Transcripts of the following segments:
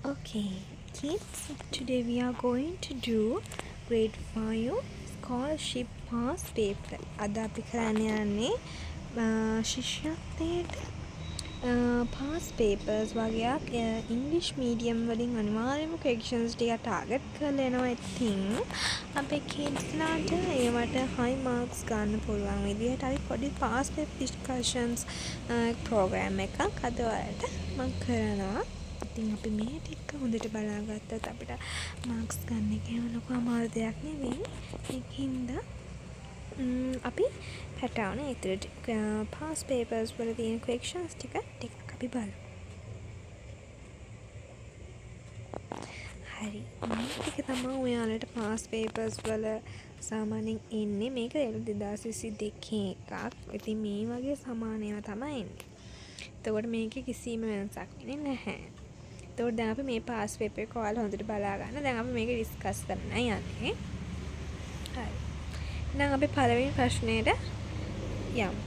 Okay, kids, today we are going to do grade 5 scholarship pass paper. අද අපි කරන්න යන්නේ ශිෂ්‍යත්වයට පාස් පේපර්ස් වගේක් ඉංග්ලිෂ් මීඩියම් වලින් අනිවාර්යයෙන්ම ක්වෙස්චන්ස් ටික ටාගට් කරලා එනවා. ඉතින් අපේ කිඩ්ස්ලාට ඒවට හයි මාර්ක්ස් ගන්න පුළුවන් විදිහට අපි පොඩි පාස් පේපර් ඩිස්කෂන්ස් ප්‍රෝග්‍රෑම් එකක් අද ඔයාලට මම කරනවා. ඉතින් අපි මේ ටික හොඳට බලාගත්තොත් අපිට මාර්ක්ස් ගන්න එක එහෙම ලොකු අමාරු දෙයක් නෙවෙයි. ඒකින්ද අපි පැටවන ඉතුරු පාස් පේපර්ස් වල තියෙන ක්වෙස්චන්ස් ටිකක් අපි බලමු. හරි. මේ ටික තමයි ඔයාලට පාස් පේපර්ස් වල සාමාන්‍යයෙන් එන්නේ. මේක 2022 එකක්. ඉතින් මේ වගේ සමාන ඒවා තමයි එන්නේ. එතකොට මේකේ කිසිම වෙනසක් වෙන්නේ නැහැ. එතකොට දැන් අපි මේ පාස් පේපර් එක ඔයාලා හොඳට බලා ගන්න. දැන් අපි මේක ඩිස්කස් කරන්න යන්නේ. හරි. දැන් අපි පළවෙනි ප්‍රශ්නයට යමු.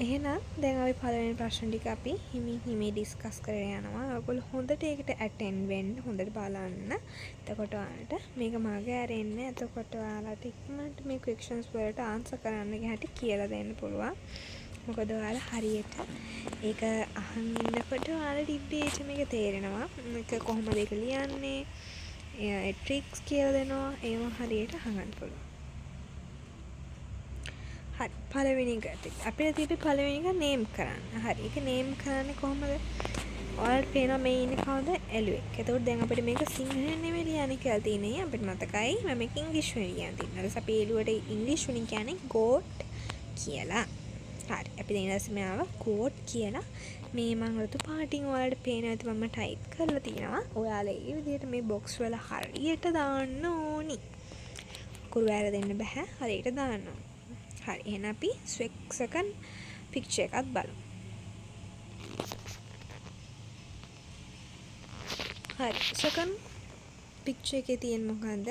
එහෙනම් දැන් අපි පළවෙනි ප්‍රශ්න ටික අපි හිමි ඩිස්කස් කරගෙන යනවා. ඔයගොල්ලෝ හොඳට ඒකට ඇටෙන්ඩ් වෙන්න, හොඳට බලන්න. එතකොට ඔයාලට මේක මගේ ඇරෙන්න. එතකොට ඔයාලට ඉක්මනට මේ ක්වෙස්චන්ස් වලට ආන්සර් කරන්න ගැහැටි කියලා දෙන්න පුළුවන්. මොකද ඔයාලා හරියට ඒක අහන් ඉන්නකොට ඔයාලට ඉබ්බේම මේක තේරෙනවා. මේක කොහොමද ඒක ලියන්නේ? ඒ ට්‍රික්ස් කියලා දෙනවා. ඒව හරියට අහගන්න පුළුවන්. හරි. පළවෙනි එකට අපිට තියපි පළවෙනි එක නේම් කරන්න. හරි. ඒක නේම් කරන්නේ කොහොමද? ඔයාලට පේනවා මේ ඉන්නේ කවුද? එළුවෙක්. එතකොට දැන් අපිට මේක සිංහලෙන් නෙමෙයි ලියන්නේ කියලා තියෙන්නේ. අපිට මතකයි මම මේක ඉංග්‍රීසි වලින් ලියන්න තියෙනවා. ඊට පස්සේ අපි එළුවට ඉංග්‍රීසි වලින් කියන්නේ goat කියලා. හරි. අපි දැන් ඉස්සෙල්ලාම goat කියලා මේ මම රතු පාටින් ඔයාලට පේනවා ඇති මම ටයිප් කරලා තියෙනවා. ඔයාලා මේ විදිහට මේ බොක්ස් වල හරියට දාන්න ඕනි. කුරු වැරදෙන්න බෑ. හරියට දාන්න ඕනි. හරි. එහෙනම් අපි සෙකන්ඩ් පික්චර් එකක් බලමු. හරි. සෙකන්ඩ් පික්චර් එකේ තියෙන මොකද්ද?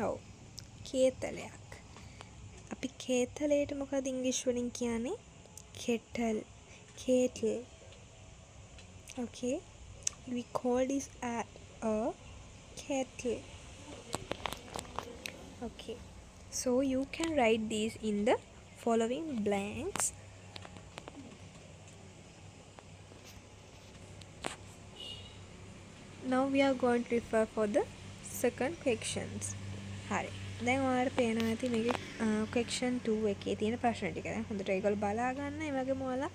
ඔව්. කේතලයක්. අපි කේතලයට මොකද ඉංග්‍රීසි වලින් කියන්නේ? kettle. Okay. We call this a kettle. Okay. So you can write these in the following blanks. Now we are going to refer for the second questions. හරි. දැන් ඔයාලට පේනවා ඇති මේකේ question 2 එකේ තියෙන ප්‍රශ්න ටික. දැන් හොඳට ඒගොල්ලෝ බලා ගන්න. ඒ වගේම ඔයාලා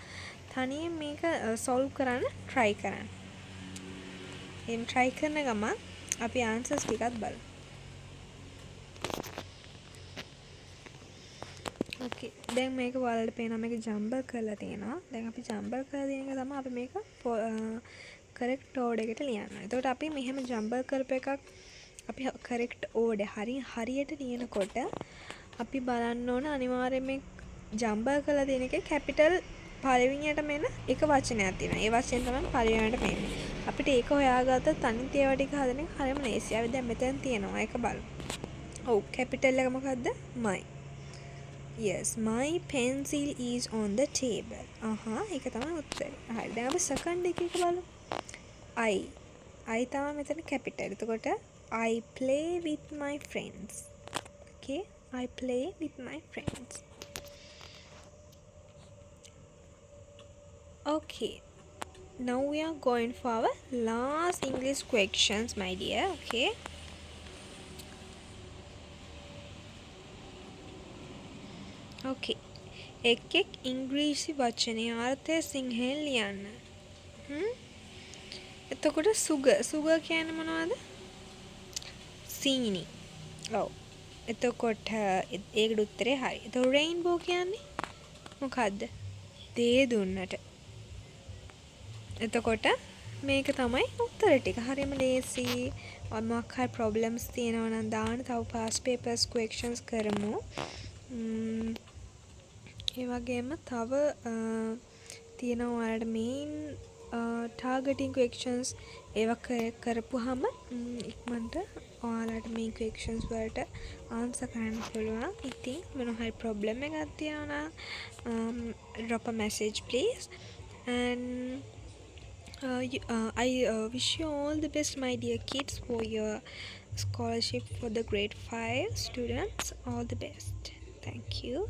තනියෙන් මේක solve කරන්න try කරන්න. එහෙනම් try කරන ගමන් අපි answers ටිකත් බලමු. Okay. දැන් මේක ඔයාලට පේනවා මේක jumble කරලා තියෙනවා. දැන් අපි jumble කරලා තියෙන එක තමයි අපි මේක correct order එකට ලියන්න. එතකොට අපි මෙහෙම jumble කරපු එකක් අපි correct order හරියට ලියනකොට අපි බලන්න ඕන අනිවාර්යයෙන් මේ jumble කරලා තියෙන එකේ capital පළවෙනියටම එන එක වචනයක් තියෙනවා. ඒ වචනේ තමයි පළවෙනියට එන්නේ. අපිට ඒක හොයාගත්තොත් අනිත් ඒවා ටික හදන එක හරියම ලේසියි. අපි දැන් මෙතන තියෙනවා. ඒක බලමු. ඔව් capital එක මොකද්ද? my. Yes, my pencil is on the table. ඒක තමයි උත්තරේ. හරි. දැන් අපි second එක බලමු. I තමයි මෙතන capital. එතකොට I play with my friends. Okay, I play with my friends. Okay, now we are going for our last English questions, my dear. Okay. Okay. එක් ඉංග්‍රීසි වචනේ අර්ථය සිංහලෙන් ලියන්න. එතකොට සුග කියන්නේ මොනවද? සීනි. ඔව්. එතකොට ඒකට උත්තරේ හරි. එතකොට රේන්බෝ කියන්නේ මොකද්ද? දේ දුන්නට. එතකොට මේක තමයි උත්තර ටික. හරියම ලේසි. මොකක් හරි ප්‍රොබ්ලම්ස් තියෙනවා නම් දාන්න. තව පාස් පේපර්ස් ක්වෙස්චන්ස් කරමු. ඒ වගේම තව තියෙනවා ඔයාලට මේන් targeting questions ඒවා කරපුවාම ඉක්මනට ඔයාලට මේ questions වලට answer කරන්න පුළුවන්. ඉතින් මොන හරි problem එකක් තියෙනවා නම් drop a message please and I wish you all the best, my dear kids, for your scholarship for the grade 5 students. All the best. Thank you.